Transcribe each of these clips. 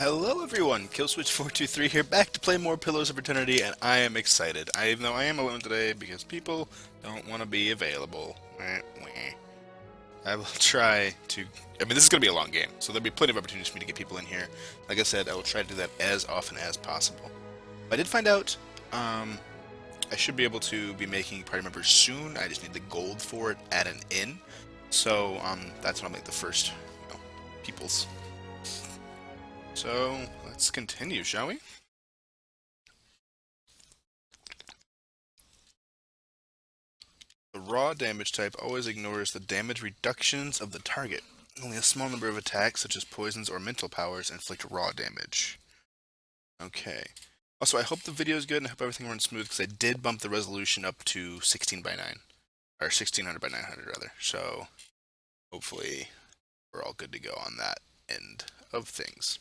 Hello everyone, Killswitch423 here, back to play more Pillars of Eternity, and I am excited. Even though I am alone today because people don't want to be available. I will try to... this is going to be a long game, so there'll be plenty of opportunities for me to get people in here. Like I said, I will try to do that as often as possible. I did find out, I should be able to be making party members soon. I just need the gold for it at an inn. So, that's when I'll make the first, peoples. So, let's continue, shall we? The raw damage type always ignores the damage reductions of the target. Only a small number of attacks, such as poisons or mental powers, inflict raw damage. Okay. Also, I hope the video is good and I hope everything runs smooth, because I did bump the resolution up to 16 by 9. Or 1600 by 900, rather. So, hopefully, we're all good to go on that end of things.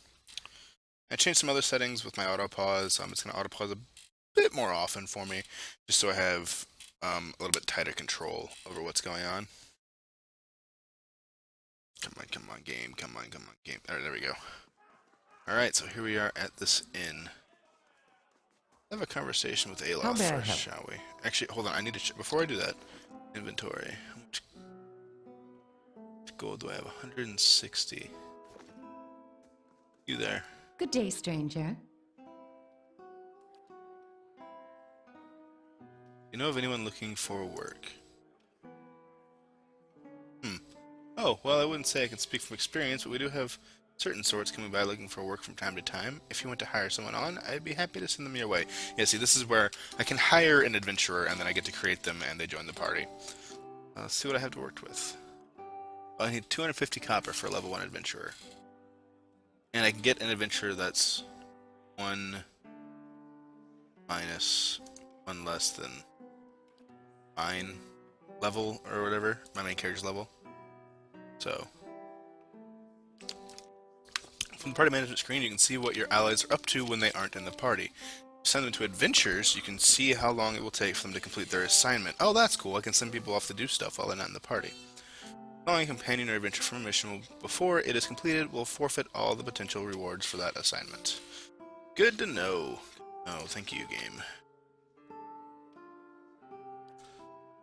I changed some other settings with my auto pause. It's going to auto pause a bit more often for me, just so I have a little bit tighter control over what's going on. Come on, game. Come on, game. There we go. Alright, so here we are at this inn. Let's have a conversation with Aloth first, shall we? Actually, hold on, I need to check. Before I do that, inventory. How much gold do I have? 160. You there? Good day, stranger. You know of anyone looking for work? Oh, well, I wouldn't say I can speak from experience, but we do have certain sorts coming by looking for work from time to time. If you want to hire someone on, I'd be happy to send them your way. Yeah, see, this is where I can hire an adventurer, and then I get to create them, and they join the party. Let's see what I have to work with. Well, I need 250 copper for a level 1 adventurer. And I can get an adventurer that's 1 minus 1 less than mine level, or whatever, my main character's level. So, from the party management screen, you can see what your allies are up to when they aren't in the party. Send them to adventures, you can see how long it will take for them to complete their assignment. Oh, that's cool, I can send people off to do stuff while they're not in the party. Following a companion or adventure from a mission before it is completed will forfeit all the potential rewards for that assignment. Good to know. Oh, thank you, game.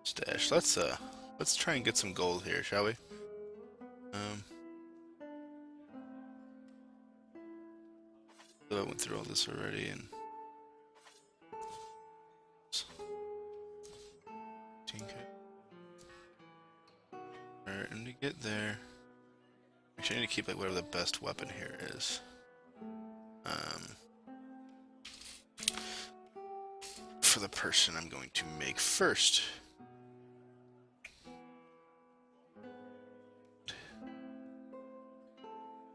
Stash. Let's try and get some gold here, shall we? I went through all this already, and 15K. Alright, and to get there, actually I need to keep like whatever the best weapon here is. For the person I'm going to make first.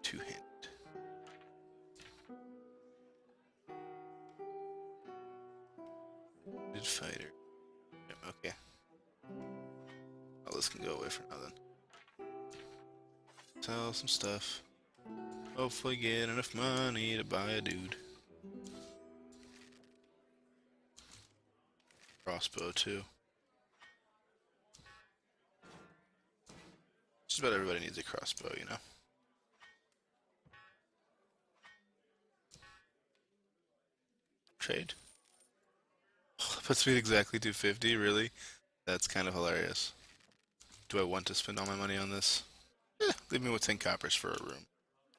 Two-handed. Good fighter. Yep, okay. All this can go away for now then. Sell some stuff. Hopefully get enough money to buy a dude. Crossbow too. Just about everybody needs a crossbow, you know. Trade. Oh, that puts me at exactly 250, really? That's kind of hilarious. Do I want to spend all my money on this? Leave me with 10 coppers for a room.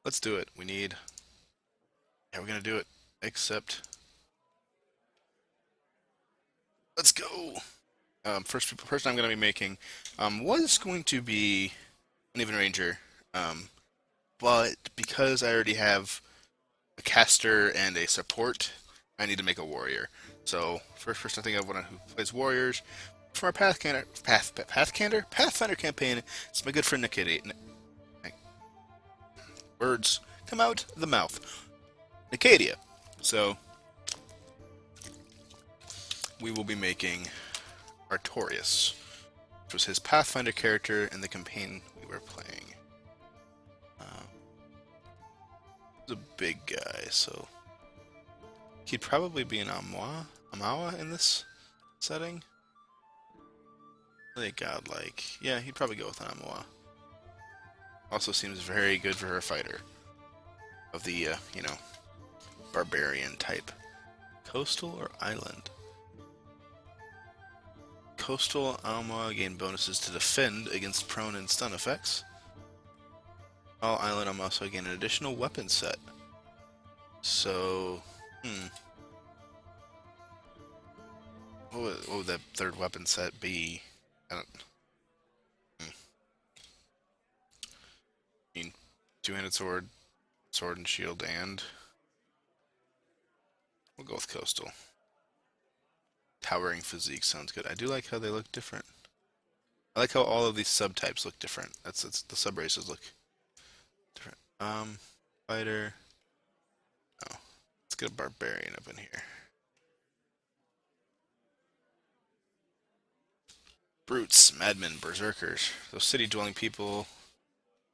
Let's do it. We need... Yeah, we're gonna do it. Except... Let's go! First person I'm gonna be making was going to be an Even Ranger, but because I already have a caster and a support, I need to make a warrior. So first person I think of one who plays warriors for our Pathfinder campaign. It's my good friend Nikidia. Words come out the mouth. Nikidia. So we will be making Artorias, which was his Pathfinder character in the campaign we were playing. He's a big guy, so he'd probably be an Amawa in this setting. Really godlike. Yeah, he'd probably go with an Amawa. Also seems very good for her fighter. of the, you know, barbarian type. Coastal or island? Coastal Alma gain bonuses to defend against prone and stun effects. All island I'm also gain an additional weapon set. So, what would that third weapon set be? I don't. I mean, two-handed sword, sword and shield, and we'll go with coastal. Towering physique sounds good. I do like how they look different. I like how all of these subtypes look different. That's the sub races look different. Fighter. Oh, let's get a barbarian up in here. Brutes, madmen, berserkers. Those city-dwelling people.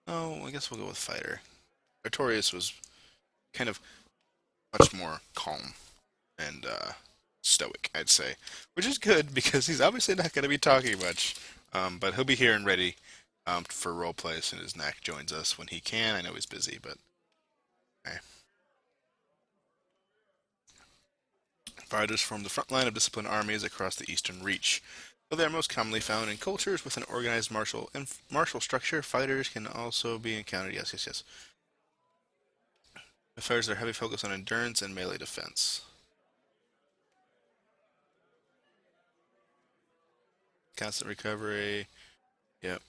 Oh, I guess we'll go with fighter. Artorias was kind of much more calm and stoic, I'd say, which is good because he's obviously not going to be talking much. But he'll be here and ready for roleplay as soon as Knack joins us when he can. I know he's busy, but okay. Fighters form the front line of disciplined armies across the Eastern Reach. Though they are most commonly found in cultures with an organized martial structure, fighters can also be encountered. Yes, yes, yes. The fighters are heavy focus on endurance and melee defense. Constant recovery. Yep.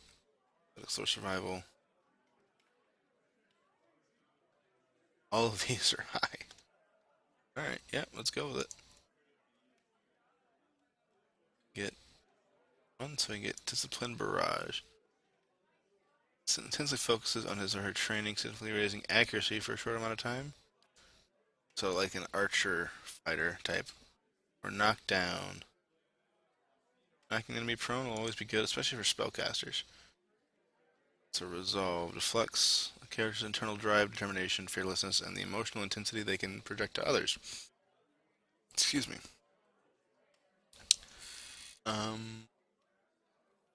Slow survival. All of these are high. Alright, yeah, let's go with it. Get one so we can get Discipline Barrage. It intensely focuses on his or her training, significantly raising accuracy for a short amount of time. So like an archer fighter type. Or knockdown. Knocking enemy prone will always be good, especially for spellcasters. So resolve reflects a character's internal drive, determination, fearlessness, and the emotional intensity they can project to others. Excuse me.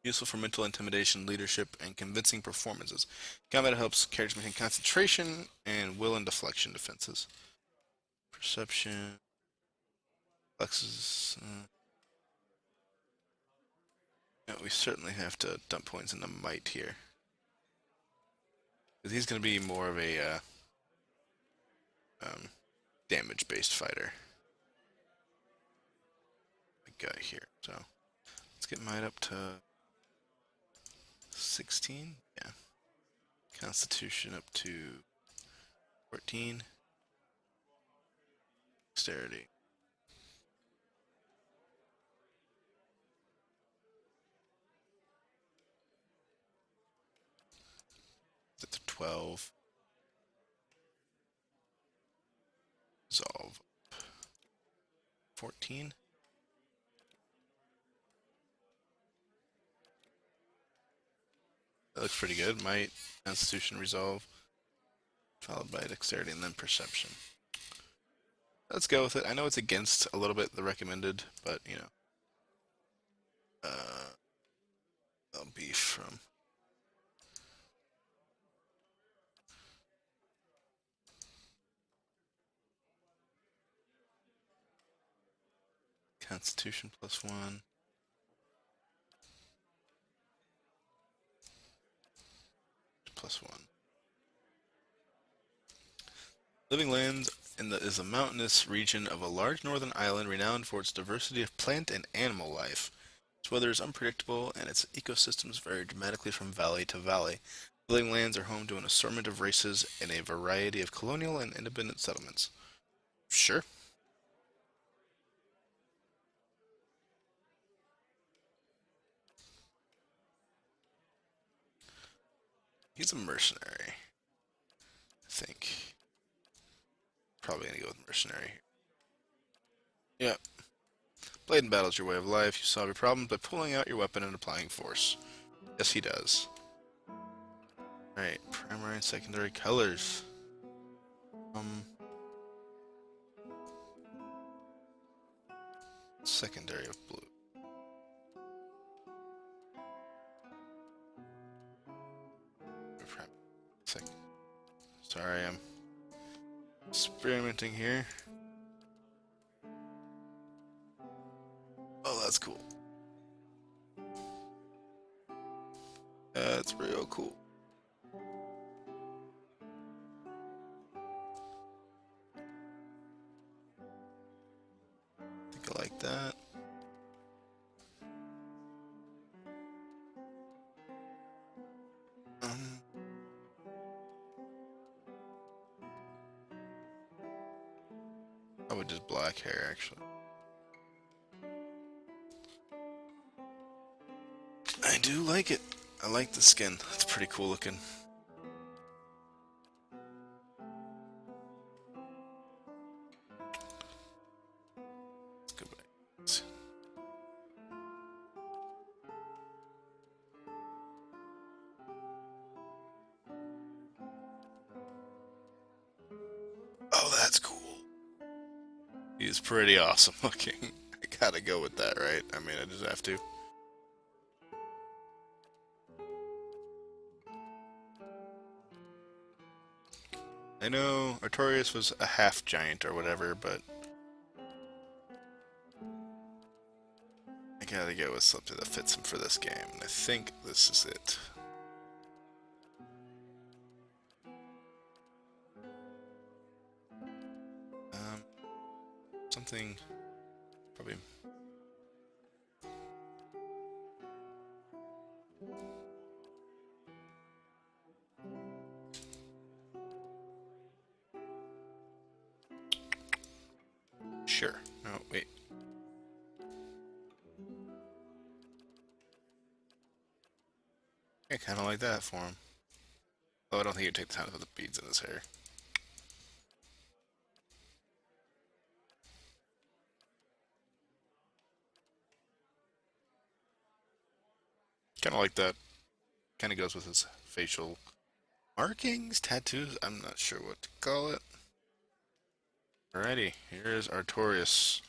Useful for mental intimidation, leadership, and convincing performances. Combat helps characters maintain concentration and will and deflection defenses. Perception. Flexes. Yeah, we certainly have to dump points into might here. Because he's going to be more of a damage-based fighter. Guy here. So let's get might up to 16. Yeah. Constitution up to 14. Dexterity. Up to 12. Resolve. 14. That looks pretty good. Might, Constitution, Resolve, followed by Dexterity, and then Perception. Let's go with it. I know it's against a little bit the recommended, but you know, I'll be from Constitution +1. +1. Living Lands is a mountainous region of a large northern island renowned for its diversity of plant and animal life. Its weather is unpredictable, and its ecosystems vary dramatically from valley to valley. Living Lands are home to an assortment of races and a variety of colonial and independent settlements. Sure. He's a mercenary. I think. Probably gonna go with mercenary. Yeah. Blade in battle is your way of life. You solve your problems by pulling out your weapon and applying force. Yes, he does. Alright, primary and secondary colors. Secondary of blue. Sorry, I'm experimenting here. Oh, that's cool. That's real cool. I think I like that. Probably just black hair, actually. I do like it. I like the skin. It's pretty cool looking. Let's go back. Oh, that's cool. He's pretty awesome looking. I gotta go with that, right? I mean, I just have to. I know Artorias was a half giant or whatever, but I gotta go with something that fits him for this game, and I think this is it. Something probably. Sure. No, wait. I kind of like that for him. Oh, I don't think he'd take the time to put the beads in his hair. Kind of like that. Kind of goes with his facial markings, tattoos. I'm not sure what to call it. Alrighty, here's Artorias.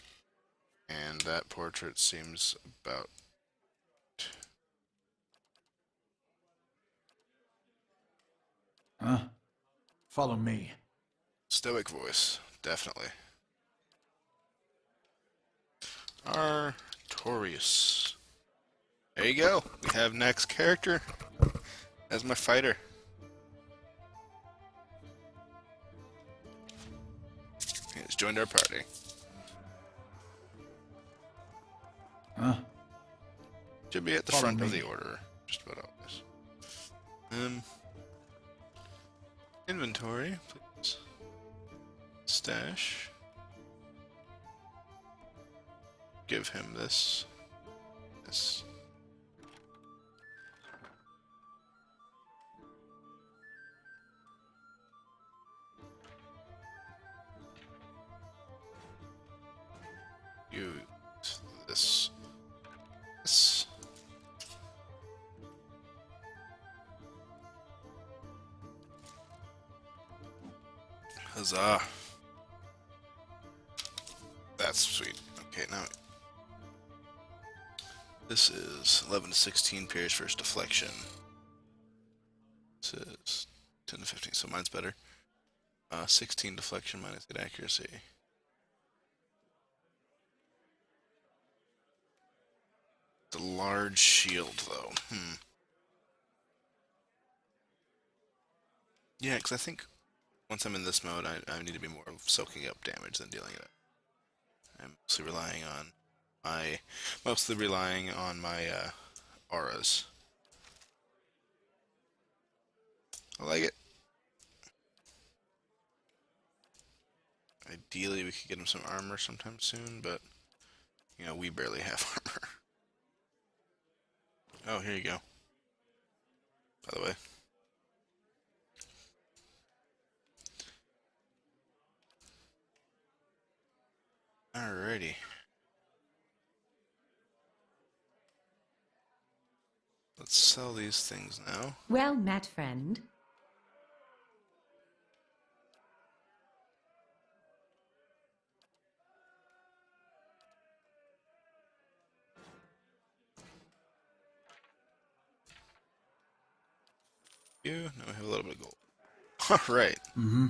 And that portrait seems about... Huh? Follow me. Stoic voice, definitely. Artorias. There you go. We have next character as my fighter. He has joined our party. Huh? Should be at the Follow front of me. the order. Just about always. Inventory, please. Stash. Give him this. This. You. This. This. Huzzah. That's sweet. Okay, now this is 11 to 16 Pierce first deflection. This is 10 to 15, so mine's better. 16 deflection minus 8 accuracy. The large shield, though. Yeah, because I think once I'm in this mode, I need to be more soaking up damage than dealing it up. I'm mostly relying on my auras. I like it. Ideally, we could get him some armor sometime soon, but you know we barely have armor. Oh, here you go. By the way. Alrighty. Let's sell these things now. Well met, friend. Now we have a little bit of gold. Alright. Mm-hmm.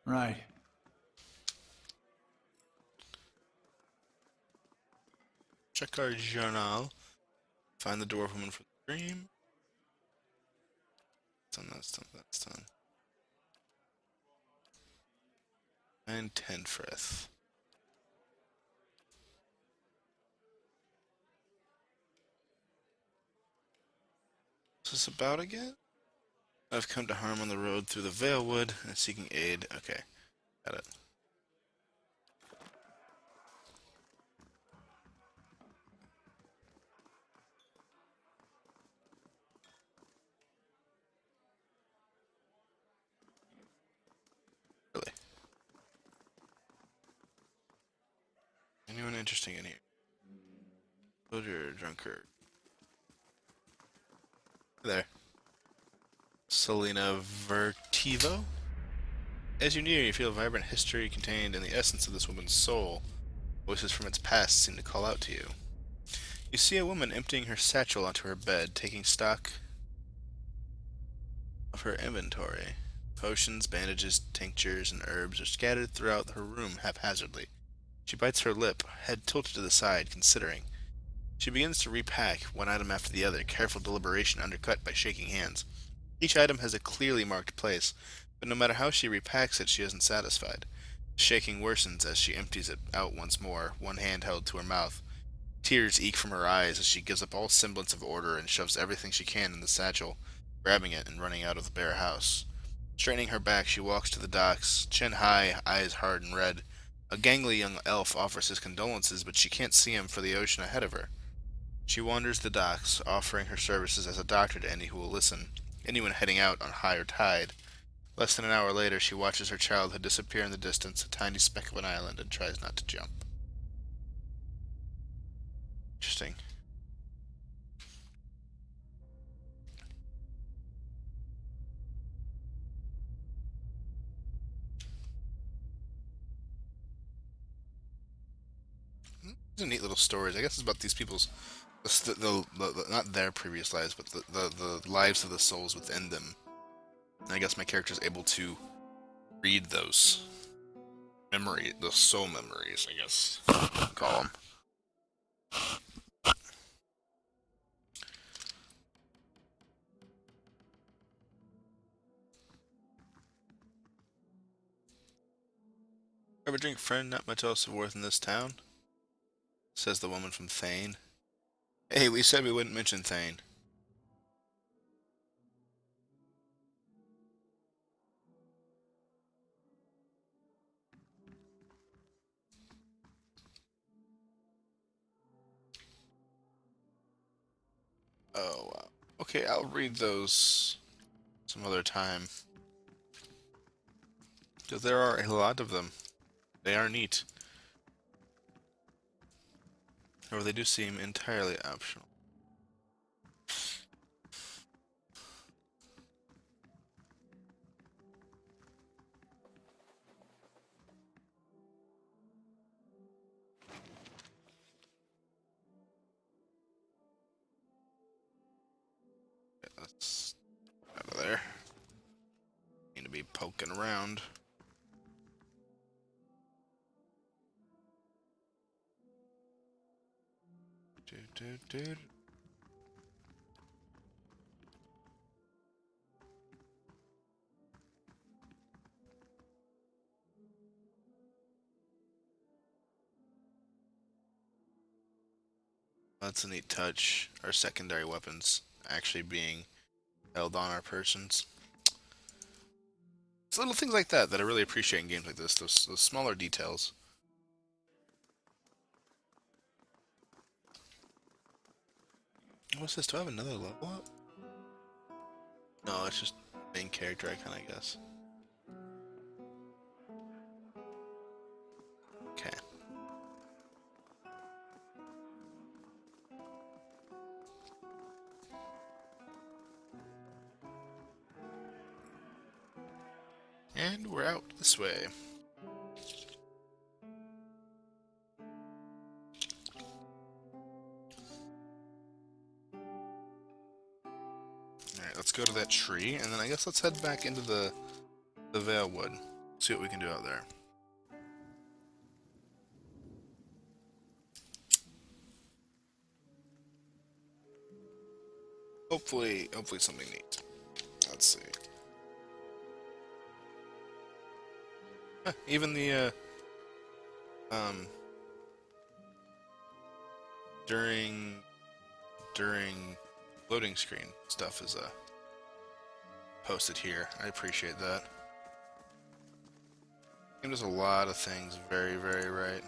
Right. Check our journal. Find the dwarf woman for the dream. That's done, that's done. And Tenfrith. What's this about again? I've come to harm on the road through the Valewood and seeking aid. Okay, got it. Really? Anyone interesting in here? Soldier or drunkard? There. Selena Vertivo? As you near, you feel a vibrant history contained in the essence of this woman's soul. Voices from its past seem to call out to you. You see a woman emptying her satchel onto her bed, taking stock of her inventory. Potions, bandages, tinctures, and herbs are scattered throughout her room haphazardly. She bites her lip, head tilted to the side, considering. She begins to repack, one item after the other, careful deliberation undercut by shaking hands. Each item has a clearly marked place, but no matter how she repacks it, she isn't satisfied. The shaking worsens as she empties it out once more, one hand held to her mouth. Tears eke from her eyes as she gives up all semblance of order and shoves everything she can in the satchel, grabbing it and running out of the bare house. Straining her back, she walks to the docks, chin high, eyes hard and red. A gangly young elf offers his condolences, but she can't see him for the ocean ahead of her. She wanders the docks, offering her services as a doctor to any who will listen, anyone heading out on higher tide. Less than an hour later, she watches her childhood disappear in the distance, a tiny speck of an island, and tries not to jump. Interesting. These are neat little stories. I guess it's about these people's, not their previous lives, but the lives of the souls within them. And I guess my character is able to read those those soul memories, I guess, call them. Ever drink, friend? Not much else of worth in this town, says the woman from Thane. Hey, we said we wouldn't mention Thane. Oh, wow. Okay, I'll read those some other time. Because there are a lot of them. They are neat. Or they do seem entirely optional. Okay, that's out of there. Need to be poking around. Do. That's a neat touch. Our secondary weapons actually being held on our persons. It's little things like that that I really appreciate in games like this. Those smaller details. What's this? Do I have another level up? No, it's just main character icon, I guess. Okay. And we're out this way. Alright, let's go to that tree, and then I guess let's head back into the Valewood. See what we can do out there. Hopefully something neat. Let's see. Even the um during loading screen stuff is posted here. I appreciate that. Game does a lot of things very, very right.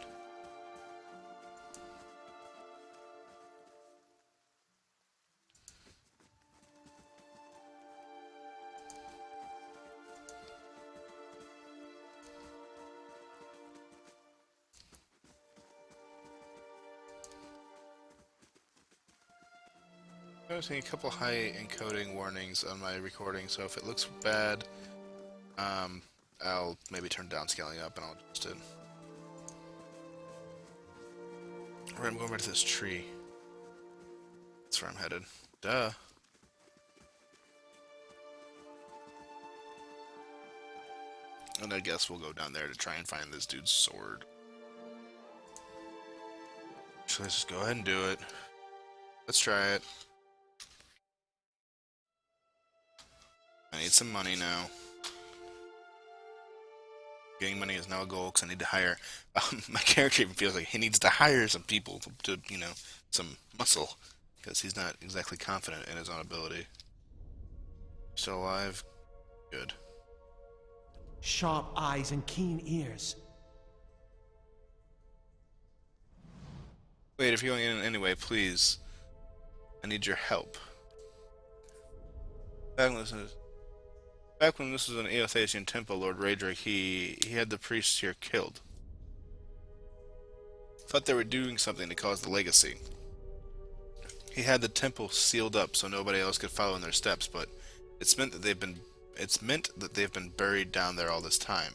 I'm noticing a couple high encoding warnings on my recording, so if it looks bad, I'll maybe turn down scaling up and I'll adjust it. Alright, I'm going right to this tree. That's where I'm headed. Duh. And I guess we'll go down there to try and find this dude's sword. So let's just go ahead and do it. Let's try it. I need some money now. Getting money is now a goal because I need to hire. My character even feels like he needs to hire some people to you know, some muscle. Because he's not exactly confident in his own ability. Still alive? Good. Sharp eyes and keen ears. Wait, if you're going in anyway, please. I need your help. Back when this was an Eothasian temple, Lord Raedric, he had the priests here killed. Thought they were doing something to cause the legacy. He had the temple sealed up so nobody else could follow in their steps, but it's meant that they've been buried down there all this time.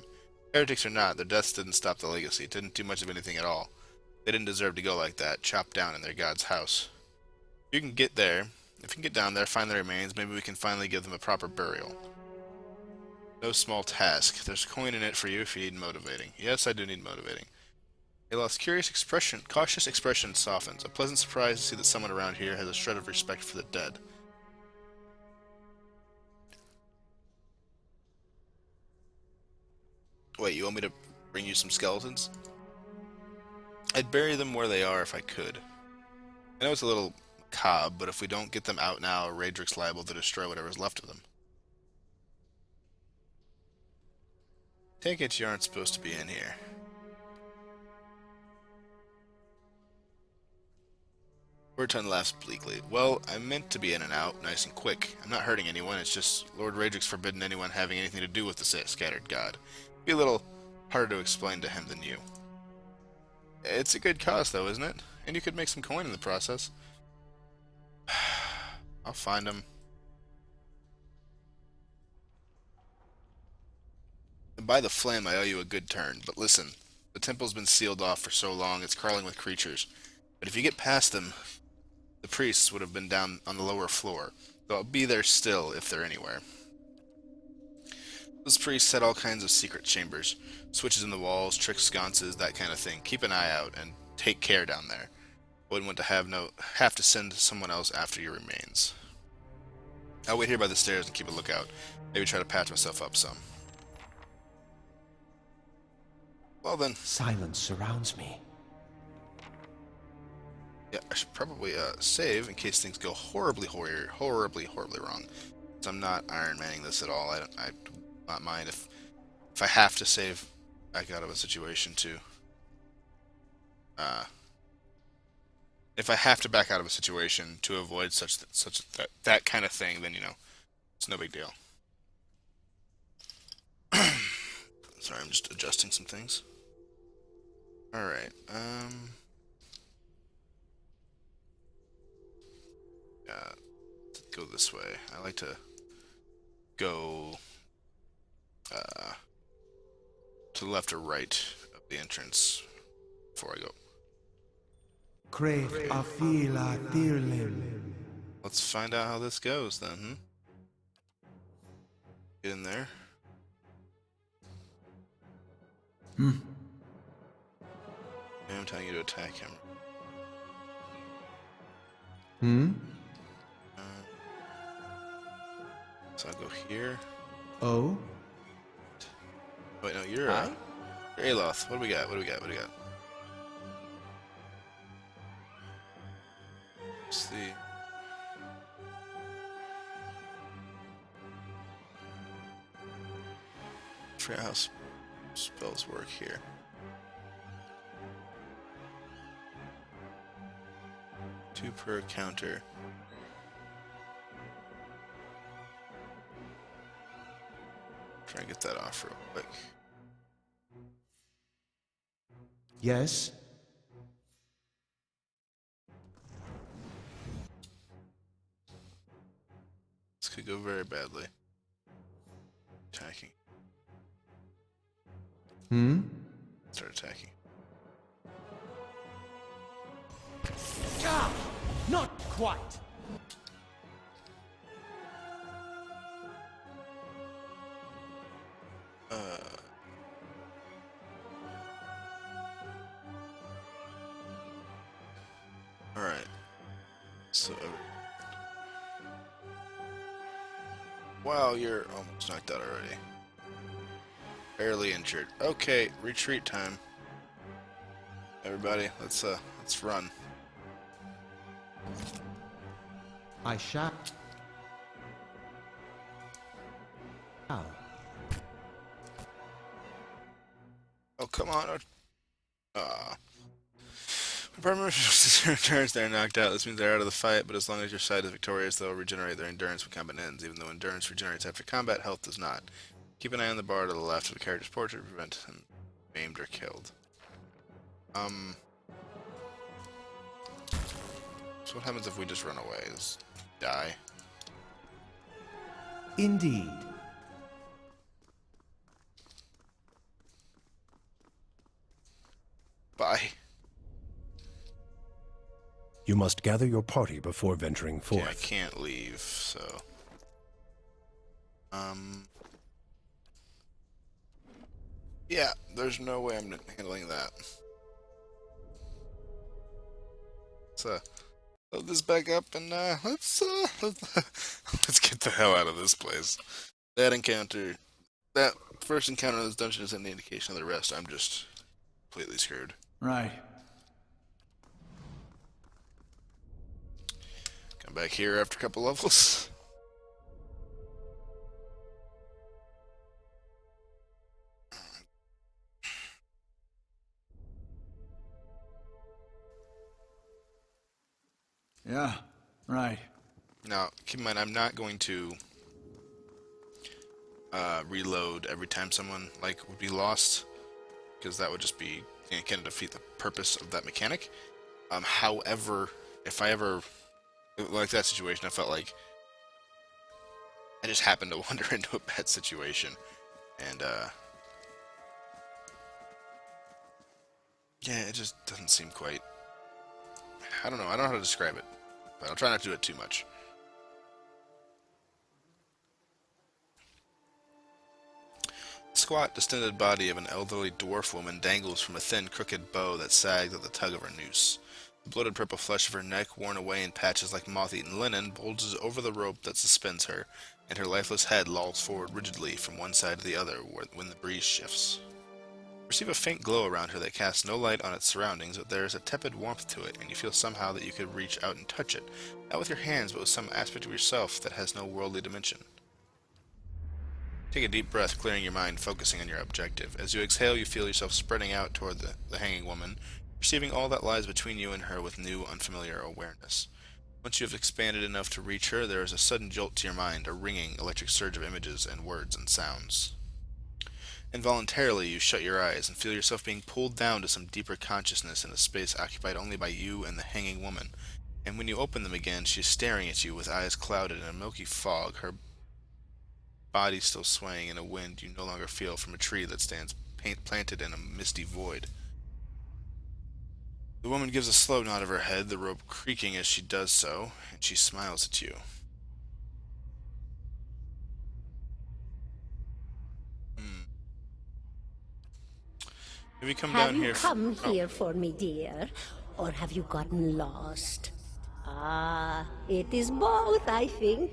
Heretics or not, their deaths didn't stop the legacy. It didn't do much of anything at all. They didn't deserve to go like that, chopped down in their god's house. If you can get there, if you can get down there, find the remains, maybe we can finally give them a proper burial. No small task. There's a coin in it for you if you need motivating. Yes, I do need motivating. A lost cautious expression softens. A pleasant surprise to see that someone around here has a shred of respect for the dead. Wait, you want me to bring you some skeletons? I'd bury them where they are if I could. I know it's a little macabre, but if we don't get them out now, Raedric's liable to destroy whatever's left of them. Take it you aren't supposed to be in here. Burton laughs bleakly. Well, I meant to be in and out, nice and quick. I'm not hurting anyone, it's just Lord Raedric's forbidden anyone having anything to do with the scattered god. Be a little harder to explain to him than you. It's a good cause, though, isn't it? And you could make some coin in the process. I'll find him. And by the flame, I owe you a good turn. But listen, the temple's been sealed off for so long, it's crawling with creatures. But if you get past them, the priests would have been down on the lower floor. They'll be there still, if they're anywhere. Those priests had all kinds of secret chambers. Switches in the walls, trick sconces, that kind of thing. Keep an eye out, and take care down there. Wouldn't want to have to send someone else after your remains. I'll wait here by the stairs and keep a lookout. Maybe try to patch myself up some. Well then. Silence surrounds me. Yeah, I should probably save in case things go horribly wrong. So I'm not Iron Manning this at all. I not mind if I have to save back out of a situation to if I have to back out of a situation to avoid that kind of thing, then you know it's no big deal. Sorry, I'm just adjusting some things. All right. Go this way. I like to go to the left or right of the entrance before I go. Crave afila tirlim. Let's find out how this goes then. Get in there. I'm telling you to attack him. Uh, so I'll go here. Oh? Wait, no, you're Aloth. What do we got? What do we got? What do we got? Let's see. I forgot how spells work here. Two per counter. Try and get that off real quick. Yes? This could go very badly. Attacking. Start attacking. Ah! Not quite! Alright. So. Wow, you're almost knocked out already. Barely injured. Okay, retreat time. Everybody, let's run. I shall. Ow. Oh, come on. Department returns, they're knocked out. This means they're out of the fight, but as long as your side is victorious, they'll regenerate their endurance when combat ends. Even though endurance regenerates after combat, health does not. Keep an eye on the bar to the left of the character's portrait to prevent him maimed or killed. So what happens if we just run away? Just die? Indeed. Bye. You must gather your party before venturing forth. Yeah, I can't leave, so... Yeah, there's no way I'm handling that. Let's load this back up and let's get the hell out of this place. That first encounter in this dungeon isn't the indication of the rest. I'm just completely screwed. Right. Come back here after a couple levels. Yeah. Right. Now, keep in mind, I'm not going to reload every time someone would be lost, because that would just be kind of defeat the purpose of that mechanic. However, if I ever like that situation, I felt like I just happened to wander into a bad situation, and yeah, it just doesn't seem quite. I don't know. I don't know how to describe it, but I'll try not to do it too much. The squat, distended body of an elderly dwarf woman dangles from a thin, crooked bow that sags at the tug of her noose. The bloated purple flesh of her neck, worn away in patches like moth-eaten linen, bulges over the rope that suspends her, and her lifeless head lolls forward rigidly from one side to the other when the breeze shifts. You perceive a faint glow around her that casts no light on its surroundings, but there is a tepid warmth to it, and you feel somehow that you could reach out and touch it, not with your hands, but with some aspect of yourself that has no worldly dimension. Take a deep breath, clearing your mind, focusing on your objective. As you exhale, you feel yourself spreading out toward the hanging woman, perceiving all that lies between you and her with new, unfamiliar awareness. Once you have expanded enough to reach her, there is a sudden jolt to your mind, a ringing, electric surge of images and words and sounds. Involuntarily, you shut your eyes and feel yourself being pulled down to some deeper consciousness in a space occupied only by you and the hanging woman. And when you open them again, she is staring at you with eyes clouded in a milky fog, her body still swaying in a wind you no longer feel from a tree that stands planted in a misty void. The woman gives a slow nod of her head, the rope creaking as she does so, and she smiles at you. Have you come Have down you here? come Oh, here for me, dear? Or have you gotten lost? Ah, it is both, I think.